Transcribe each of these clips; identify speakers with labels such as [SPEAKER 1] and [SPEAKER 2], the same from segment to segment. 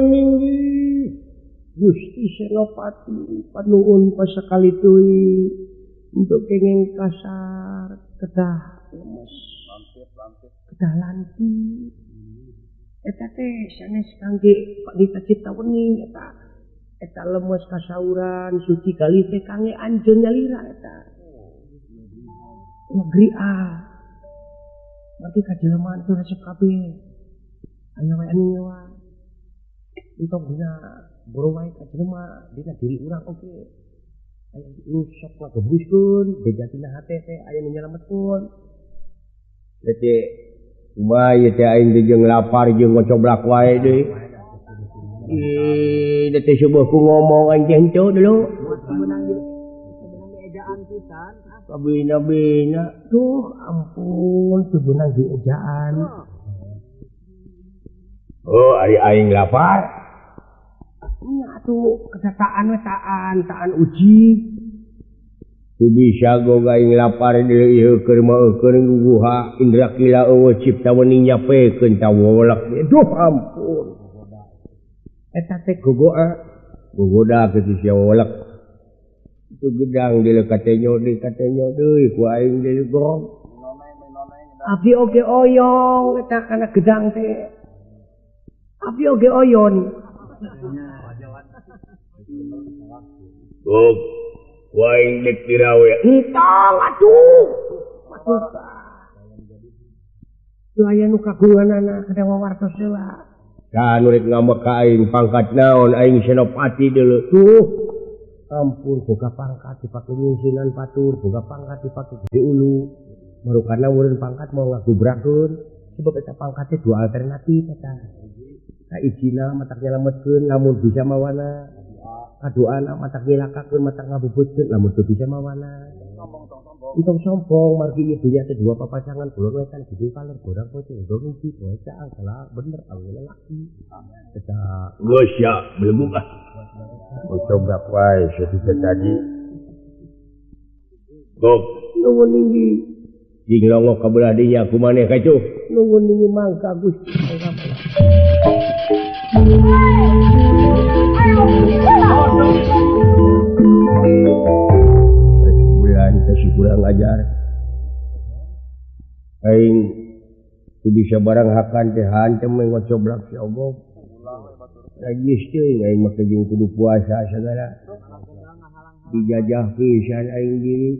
[SPEAKER 1] ninggi Gusti Senopati panuhun pasakali teuing untuk kenging kasar kedah lemes kedah lanti eta teh sanes kangge Pandita Ciptawening eta lemes kasauran suci kali teh kangge anjeun nyalira eta negeri berarti kajelmaan teh resep kabeh aya wae anu nyewa untuk dina boro wae kajelema dina diri urang oge aya nu sok ngagebuskeun bejatina hate teh aya nu nyalametkeun teh kumaha ieu teh aing teh jeung lapar jeung ngocoblak wae deui ih teh subuh ku ngomong aing teh henteu dulu ejaan pisan kabina-bina tuh ampun teu beunang di ejaan oh ari aing lapar nya atuh kedataan we taan uji teu bisa goga aing lapar deui ieu keur mah keur nguguha indra kila eueuh Ciptawening nyapekeun tawolak duh ampun eta teh gogoda ke si wolak itu gedang di katenyo deui ku aing deui gong abdi oge oyong eta kana gedang teh abdi oge oyon gong ku aing dek dirawe entang atuh matusa teu aya nu kagunganana kada wawartos heula kan urip ngambek ka aing pangkat naon aing senopati deuleu tuh ampun boga pangkat dipake nyingsinan batur boga pangkat dipake gede ulu marukana urang pangkat mau ngagubrakeun sebab eta pangkat teh dua alternatif eta kaijina matak nyalametkeun lamun bisa mawana kaduana matak nyilakakeun matak ngabubutkeun lamun teu bisa mawana Untung sombong margi ieu dunya teh dua papasangan kulon wetan gitu kaler borang poe udah ngisi poe caang salah bener aluna laki kita geus ya belum ah coba wae seperti tadi gok nuwun ninggi jing longo kabelah dinya kumaneh kacu nuwun ninggi mangka Gusti kasih kurang ajar aing teu bisa barang hakan teh hantem ngocoblak si ogog najis teuing aing mah jeung kudu puasa sagala dijajah pisan aing diri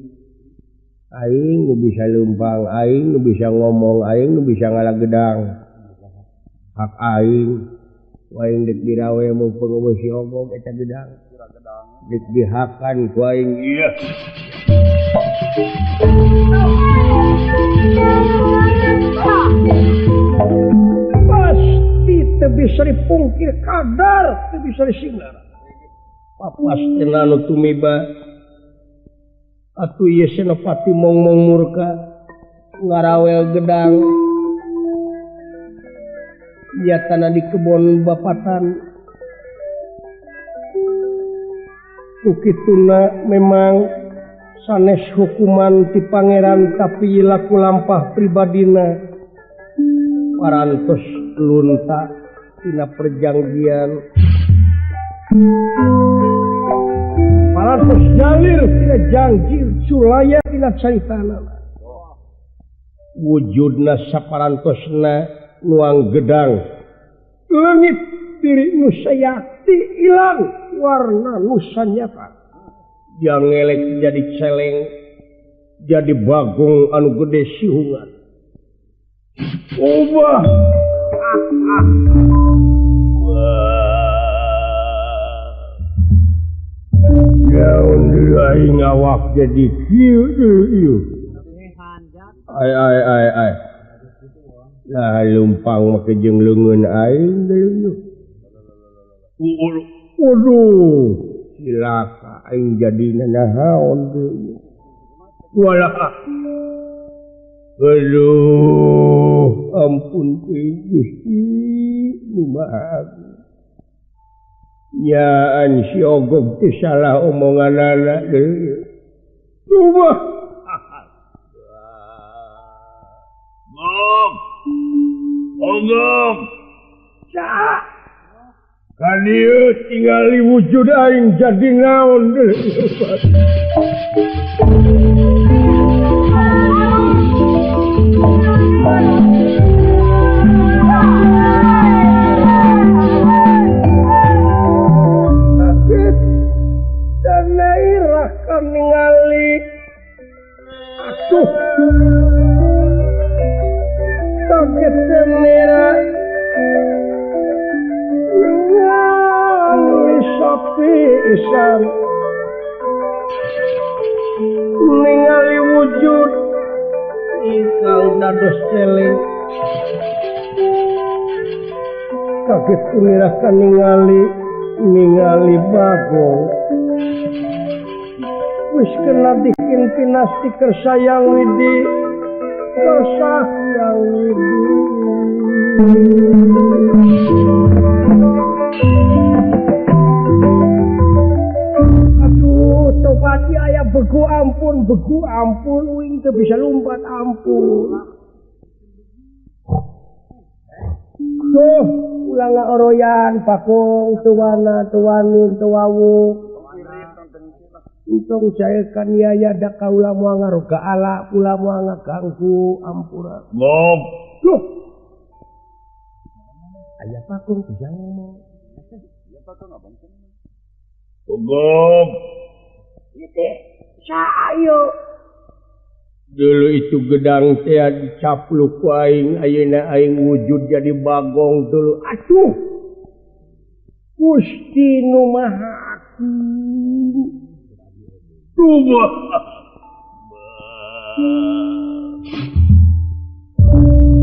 [SPEAKER 1] aing nu bisa leumpang aing nu bisa ngomong aing nu bisa ngalagedang hak aing aing dek dirawe mumpung eueuh si ogog eta gedang dek dihakan ku aing ieu pasti teu bisa dipungkir kadar teu bisa disinggar papas teh anu tumiba atuh ieu senopati mong-mong murka ngarawel gedang nyatana di kebon bapatan ukituna memang sanes hukuman ti pangeran tapi laku lampah pribadina parantos lunta tina perjanjian parantos jalir tina janji sulaya tina caritana wujudna saparantosna nuang gedang leungit diri nu sayati ilang warna nu sanyata yang ngelek jadi celeng jadi bagong anu gede siungan ubah daun aing awak jadi kieu ai nah lumpang make jeung leungeun aing deui waduh silaka aing jadi naon deui walah aduh ampun Gusti numaha nyaan si ogog teh salah omonganana deui coba ogog sa Kadieu tingali wujud aing jadi naon deui. Sakit dan nairah kan ningali atuh sakit dan nairah sapi isan ningali wujud ingkang dados celeng kaget kunirakan ningali bagong wis kena bikin pinasti kersayang widi kersayang widi Topati ayah begu ampun wing teu bisa lompat ampun. Tuh ulang oroyan pakong tuwana tuwani tuwawu. Untung cairkan yaya da kaula moal ngaroga ala pula moal ngaganggu ampura.
[SPEAKER 2] Bob.
[SPEAKER 1] Tuh. Ayah pakong bisa ngomong.
[SPEAKER 2] Ayah pakong abang cenah. Bob.
[SPEAKER 1] Itu sayo
[SPEAKER 2] dulu itu gedang teh dicapluk ku aing ayeuna aing wujud jadi bagong dulu
[SPEAKER 1] atuh Gusti nu Maha Agung
[SPEAKER 2] Tuh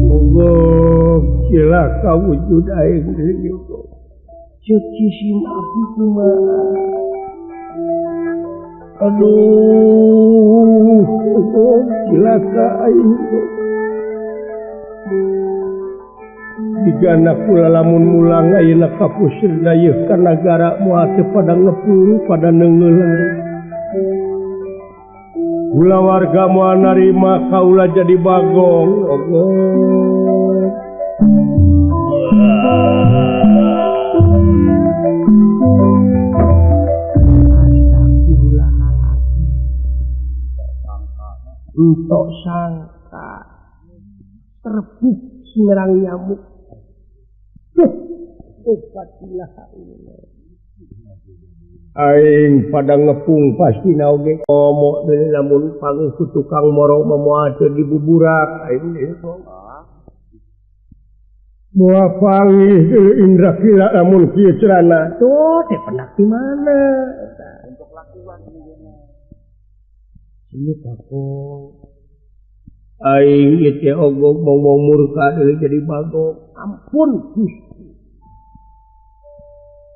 [SPEAKER 1] Allah cilaka wujud aing deui cuci sim abdi kumaha aduh cilaka aing digana kula lamun mulang ayeuna kapusir dayeuh ka nagara moal teu pada ngepung pada neungeuleuh kula warga moal narima kaula jadi bagong Allah entok sangka terbuk sinerang nyamuk Upatilah aing pada ngepung pasti oge ngomong deui lamun panggih ku tukang moro moal teu dibuburak aing moal panggih deui Indra Kila lamun kieu cerana tuh teh penak di mana
[SPEAKER 2] untuk lakuan
[SPEAKER 1] ini pakong aing ieu teh ogog mau murka deui jadi bagong ampun Gusti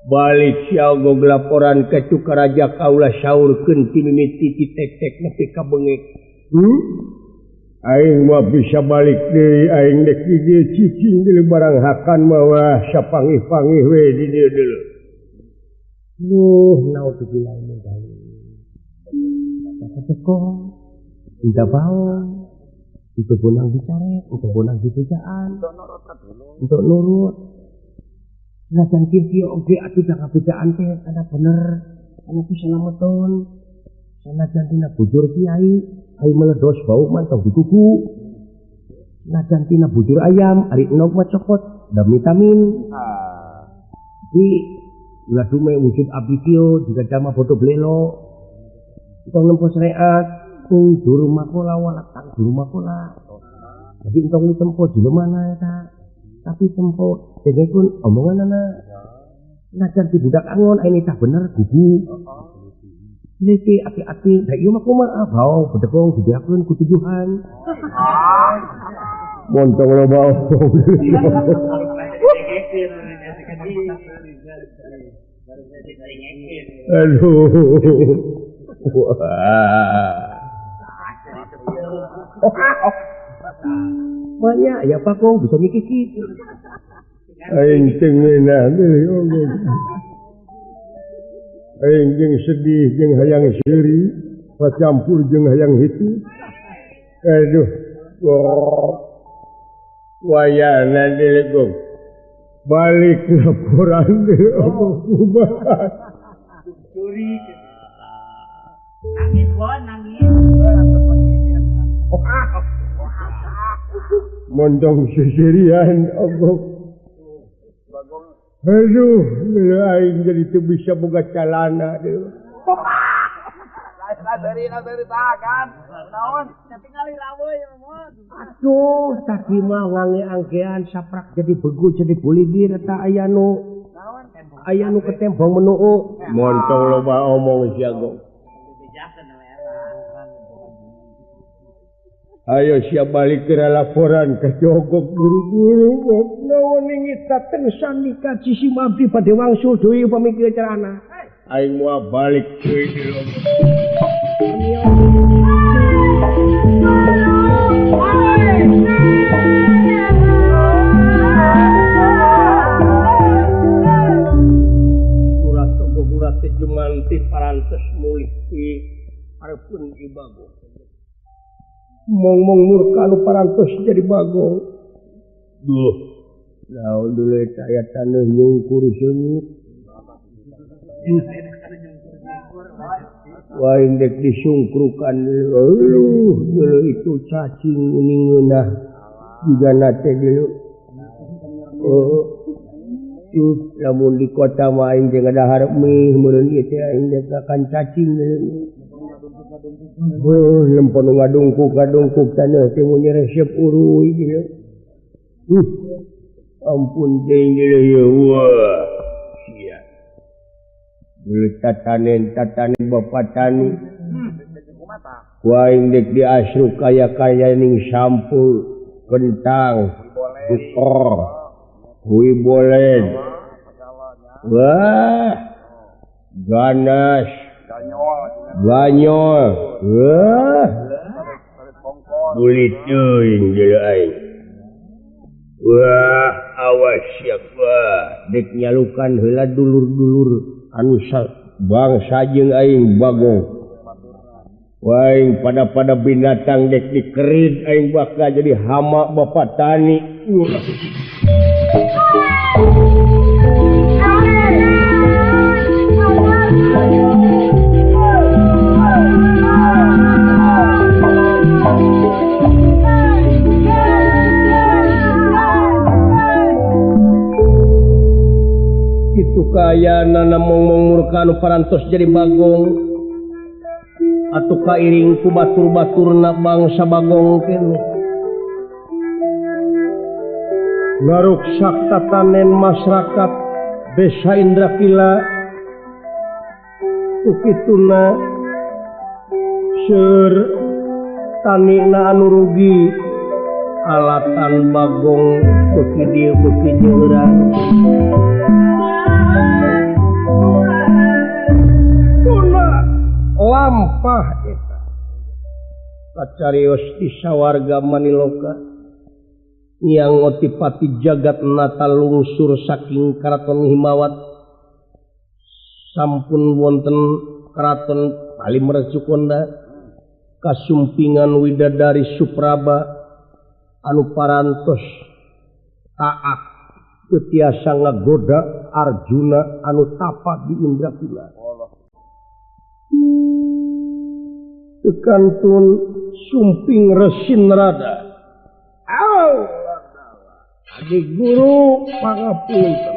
[SPEAKER 1] balik sia ogog laporan ka Cukaraja kaula saurkeun ti mimiti ti tek-tek nepi ka beungit aing mah bisa balik deui aing dek di dieu cicing deui barang hakan mah wah sapangih-pangih we di dieu deuleu naudzubillah min dzalik tekong, minta baung, untuk bonang bicara, untuk bonang dibejaan, untuk nurut. Senajan kieu oge atuh da kabejaan teh kana bener, kana bisa lameton. Senajan tina bujur kiai, ai meledos bau mantau dikuku. Senajan tina bujur ayam, ari enog mah cokot, da vitamin. Di ladume wujud abdi kieu juga dama bodo blelo. Entong nempo syariat juru makola walatang juru makola jadi entong tempo jelema eta tapi tempo dengekun omonganana najan ti budak angon ini tah bener gugu iki ati-ati da ieu mah kumaha bau bedegong dibiakeun ku tujuan montong lo bau aduh banyak ya pakong bisa mikir aing teu ngeunah deui aing jeung sedih jeung hayang seuri pacampur jeung hayang hitu aduh wayana deui gong
[SPEAKER 2] balik laporan
[SPEAKER 3] curi nangis
[SPEAKER 2] mondong seserian aduh aing jadi teu bisa boga calana deui
[SPEAKER 3] dari kan naon tinggali raweuh mun
[SPEAKER 1] aduh tadi mah ngange-angkean saprak jadi begu jadi buligir eta aya nu ketembong menuu
[SPEAKER 2] montong loba omong siago ayo siap balik ke laporan ke jogok buru-buru naon ngita tengsan dikaji si mabdi pada wangsul deui upami kieu carana aing moal balik deui di surat jumanti parantos mulih ti arepun ibago mong murka anu parantos jadi bagong duh naon dulu eta aya taneuh nyungkur seungit waing dek disungkrukan dulu itu cacing uning ngeunah juga nate dulu lamun di kota mah aing teh ngadahar mih meureun ieu teh aing teh akan cacing lempon ngadungkuk taneuh teh mun resep uruy gitu ampun deing ieu wah sia geus tatanen bapak tani waing dek diasruk kaya ning sampul kentang butor kui bolen wah ganas ganyol wah bulit teuing deui aing wah awas siapa dek nyalukan heula dulur-dulur anu bangsa jeung aing bagong waing pada binatang dek dikerid aing bakal jadi hama bapak tani itu kaya nana murka anu parantos jadi bagong atuh kairing ku batur-baturna bangsa bagong kene ngaruksak tatanen masyarakat desa Indrapila ukituna seur tanina anu rugi alatan bagong beuki dieu beuki nyeurang tuna lampah eta kacarios di sawarga Maniloka yang otipati jagat nata lungsur saking karaton Himawat sampun wonten karaton Palimercukonda kasumpingan widadari Supraba anu parantos taat ketiasa ngagoda Arjuna anu tapa di Indrapila tekantun sumping resin rada Adi guru pangapunten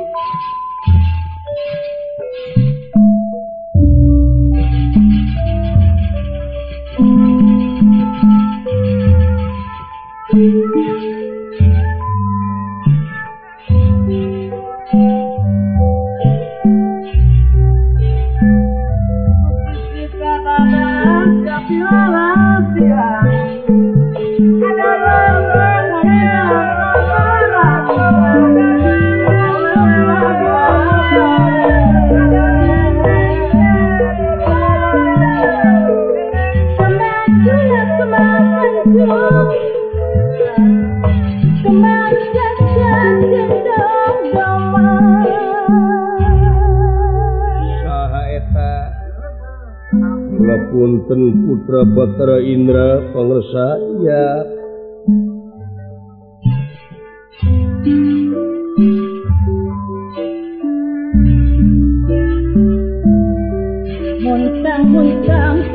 [SPEAKER 2] Punten putra Batara Indra pangersa ya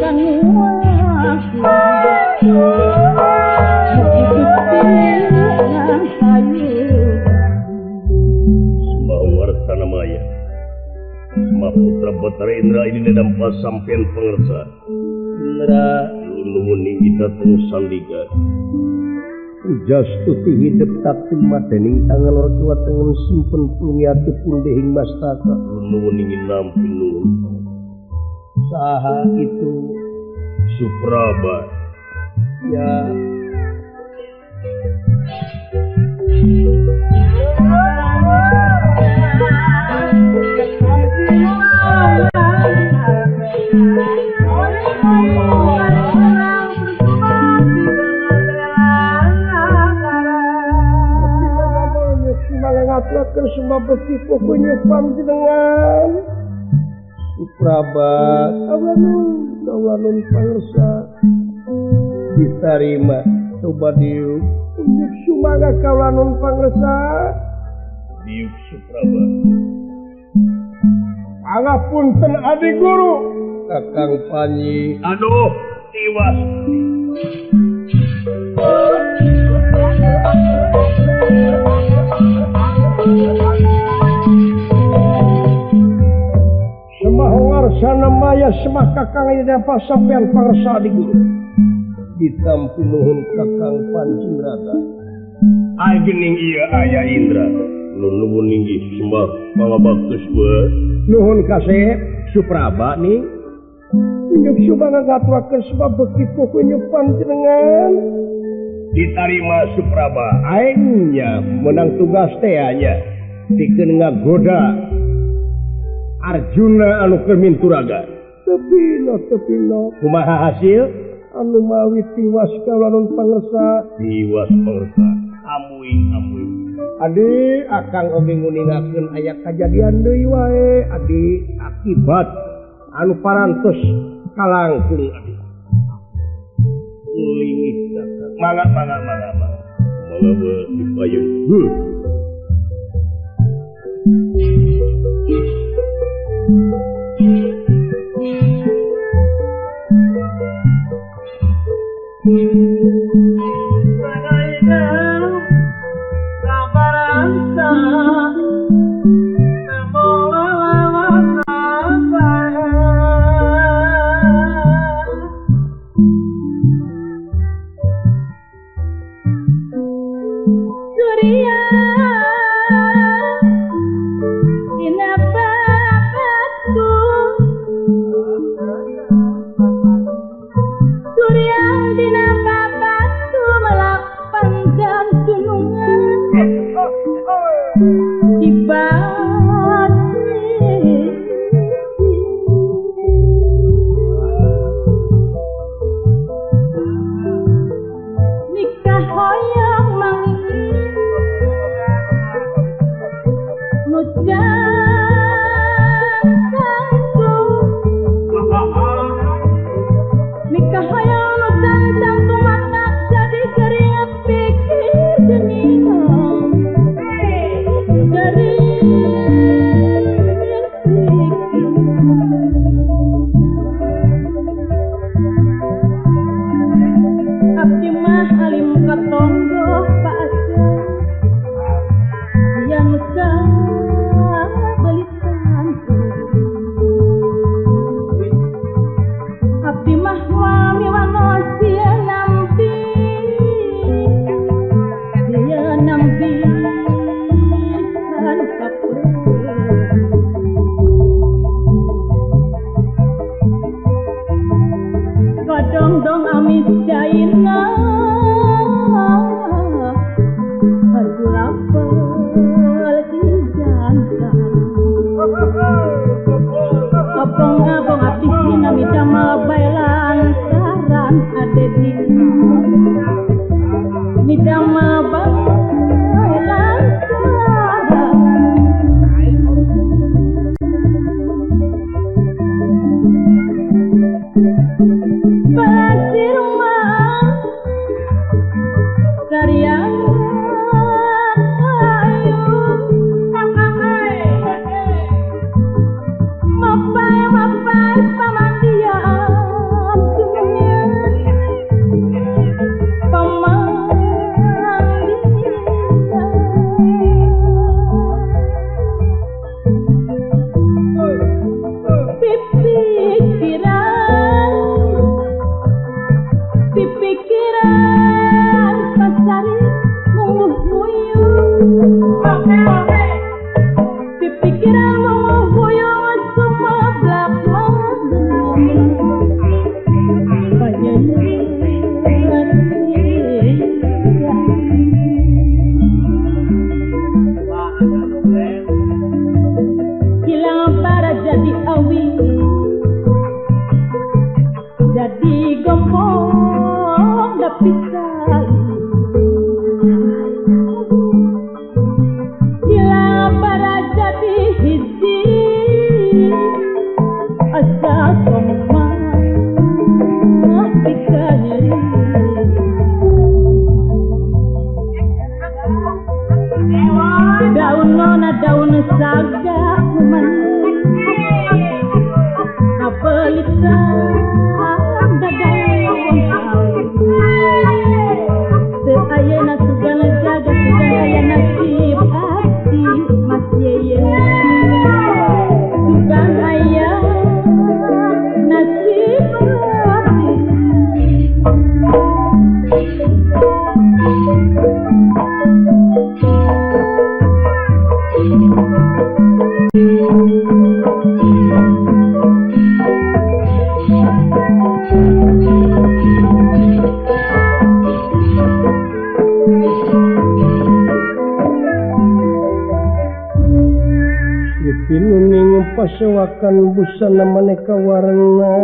[SPEAKER 2] Maya Maputra Batara Indra ini nedampa sampean pengersa Indra nuwun kita teng sandiga Ujas tuti hidup tak madening tangan ortua tengen simpen punyati pundehing mastaka nuwun ingin nampi nuwun saha itu Supraba ya mengaturakan semua bukti pokoknya panjenengan Supraba kawanun pangersa diterima coba diuk unjuk sumaga kawanun pangersa diuk Supraba pangapunten adi guru Kakang Panji aduh tiwas Semahongar sana maya semah kakang ini dapat sampean pangersa di guru ditampi nuhun Kakang Panji Rada agening iya ayah Indra nuhun ninggi semah pangabaktus buat nuhun kasih Supraba nih injuk subanga gaturakan sebab begitu kunyuk panjenengan diterima Supraba aingnya menang tugas teanya bikin ngagoda Arjuna anu keminturaga tepino kumaha hasil anu mawi tiwas kawanun pangersa amuing adi akang oge nguningakeun aya kajadian deui wae adi akibat anu parantos kalangkung adi ulingih mangga dipayun
[SPEAKER 4] Surya jadi awi jadi gombong tapi sila para jadi hiji asa somah dikanyeri daun nona daun saga kuman apelita seayana sugan jaga sugan aya nasib hati mas yeye sugan aya nasib hati
[SPEAKER 2] Pinuning pasewakan busana maneka warna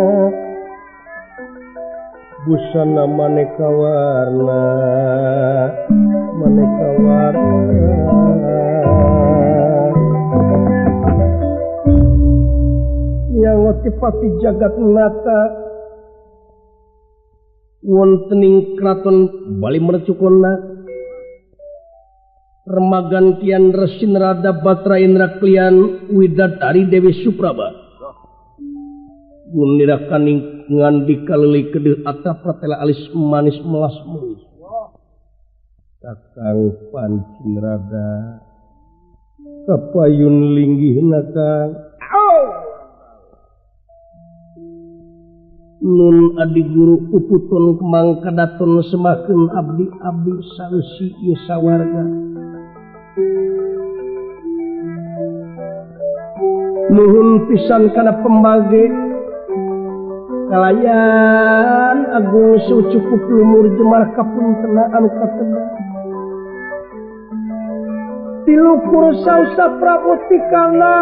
[SPEAKER 2] yang ngotipati jagat nata wontening kraton Bali mercukonna Remagan Kian Resin Rada Batra Indra Klian Widatari Dewi Supraba Gunirakaning ngandika leli kedeh atap pratela alis manis melas muis Kakang Pancin Rada kapayun linggihna Kang Nun adi guru uputon kemang kadaton semakeun abdi-abdi sausi ieu sawarga Nuhun pisan kana pembage kalayan agung sucukup lumur jemar kapuntena anu katenda tilukur sausa pramuti kana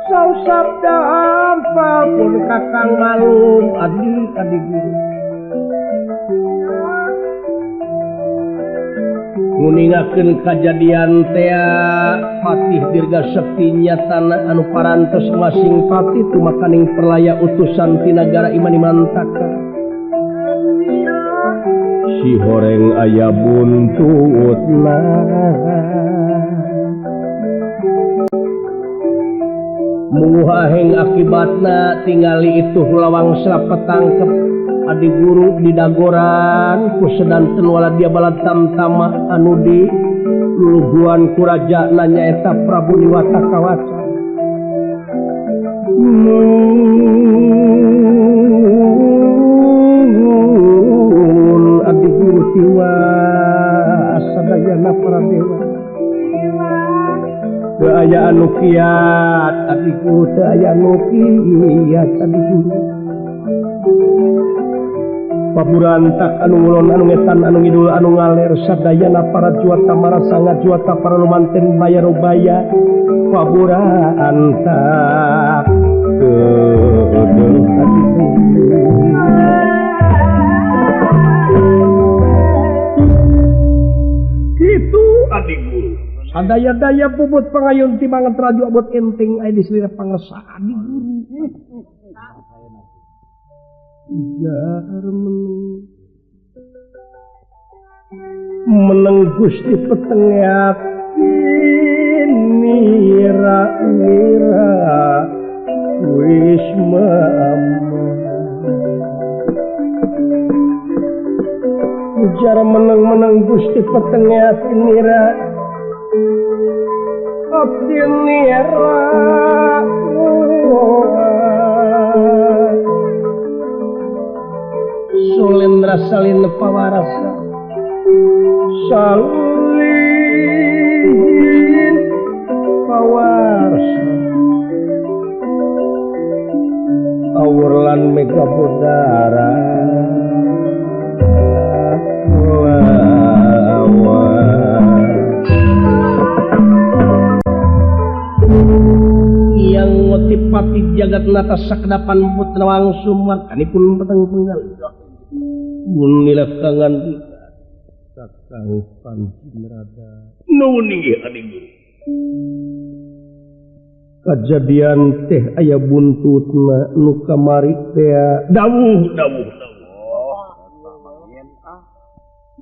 [SPEAKER 2] sausap dahampal pun kakang malum adi guru nguningakeun kajadian tea Patih Dirga Sekti nyatana anu parantos masing patih tumakaning perlaya utusan ti nagara Imani-Mantaka si horeng aya buntutna munguhaheng akibatna tingali itu lawang serap petangkep adi guru di dagoran ku sedanten wala dia balad tamtama anu di luluguan ku raja nanya eta Prabu Niwata Kawaca adi guru tiwa sadayana para dewa teu aya anu kiat adi guru teu aya anu kiat adi guru paburantak anu ngulon anu ngetan anu ngidul anu ngaler sadayana para juata marasa ngajuata para lumanten bayar ubaya paburantak itu adik guru sadaya-daya bubut pangayun timbangan teraju abot enting aya di selirah pangresa adik guru meneng Gusti petengah nira wis ujar meneng Gusti petengah nira abdi nira Sulendra salin pawarasa salin pawarasa awurlan mega budara yang motif Senopati jagat nata sakdapan putra langsung markanipun peteng penggal. Munila kangan Kakang Panjinrada.
[SPEAKER 1] Nuwun inggih adik guru.
[SPEAKER 2] Kajadian teh aya buntutna nu kamari teh
[SPEAKER 1] Dawuh.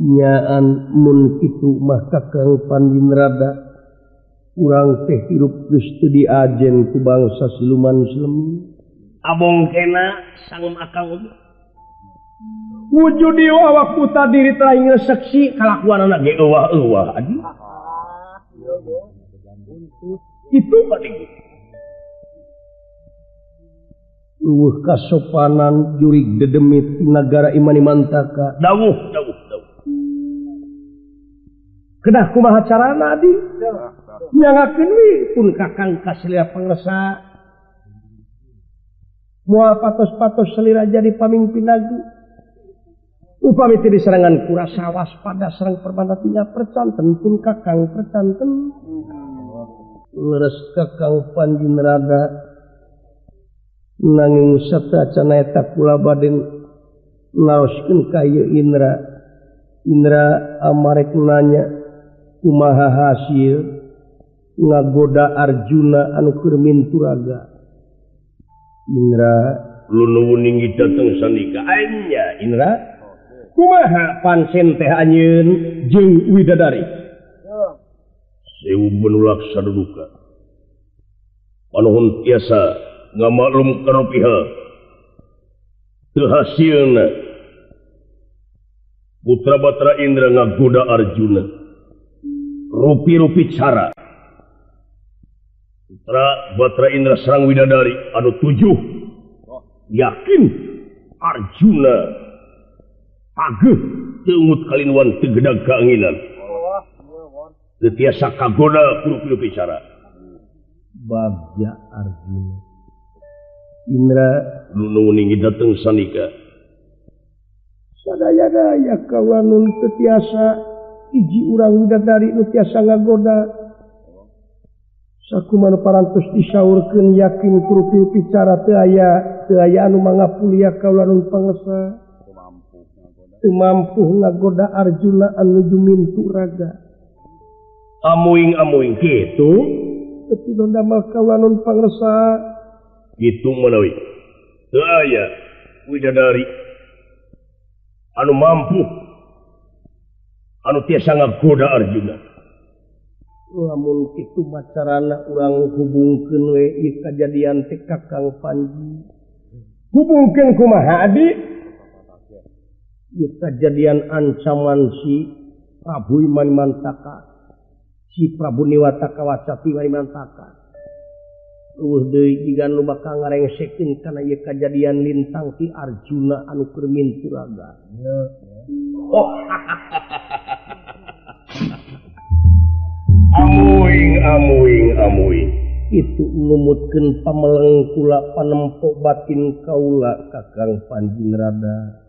[SPEAKER 2] nyaan mun kitu mah Kakang Panjinrada urang teh hirup geus teu diajen ku bangsa siluman silemi.
[SPEAKER 1] Abong kena sang akang
[SPEAKER 2] Wujud awak puta diri teraing saksi kalakuan anak
[SPEAKER 1] ge euwah-euwah adi.
[SPEAKER 2] Itu adik. Luweuh kasopanan jurig dedemit ti nagara Imani-Mantaka.
[SPEAKER 1] Dawuh.
[SPEAKER 2] Kedah kumaha carana adi? Nyangakeun we pun Kakang kasilea pangresa. Moal patos-patos selira jadi pamimpin lagi. Upami teu diserangan ku rasa waspada sareng perbandatinya percanten pun Kakang percanten. Leres Kakang Panjinrada nanging satacana eta kula baden naoskeun ka ieu Indra. Indra amarek nanya kumaha hasil ngagoda Arjuna anu keur minturaga. Indra
[SPEAKER 1] Nuwun inggih dateng sandika anya Indra.
[SPEAKER 2] Kumaha pansen teh anjeun jeung widadari?
[SPEAKER 1] Sewu menulak saduduka. Panuhun tiasa ngamaklum kana pihak. Teu hasilna putra Batra Indra ngagoda Arjuna. Rupi-rupi cara putra Batra Indra sareng widadari anu 7. Yakin Arjuna ageuh teu ngut kalinuan teu gedag kaanginan. Teu tiasa kagoda rupi-rupi cara.
[SPEAKER 2] Bagja Arjuna. Indra
[SPEAKER 1] nuwun inggih dateng sandika.
[SPEAKER 2] Sadaya-daya kawanun teu tiasa hiji urang widadari nu tiasa ngagoda. Sakumaha parantos disaurkeun yakin rupi-rupi cara teu aya anu mangapulia kaulanun pangresa. Teu mampu ngagoda Arjuna anu jumintu raga.
[SPEAKER 1] Amuing kitu
[SPEAKER 2] Tapi damel kaulanun pangresa
[SPEAKER 1] kitu menawi teu aya widadari anu mampu anu tiasa ngagoda Arjuna.
[SPEAKER 2] Lamun kitu macarana urang hubungkeun we ieu kajadian teh Kakang Panji. Hubungkeun kumaha adi? Ieu kajadian ancaman si Prabu Imani-Mantaka. Si Prabu Niwata Kawacati Imani-Mantaka. Deui jiga nu bakal ngarengsekeun kana ieu kajadian lintang ti Arjuna anu keur minturaga.
[SPEAKER 1] Oh. Amuing.
[SPEAKER 2] Itu numutkeun pameleng kula panempo batin kaula Kakang Panjinrada.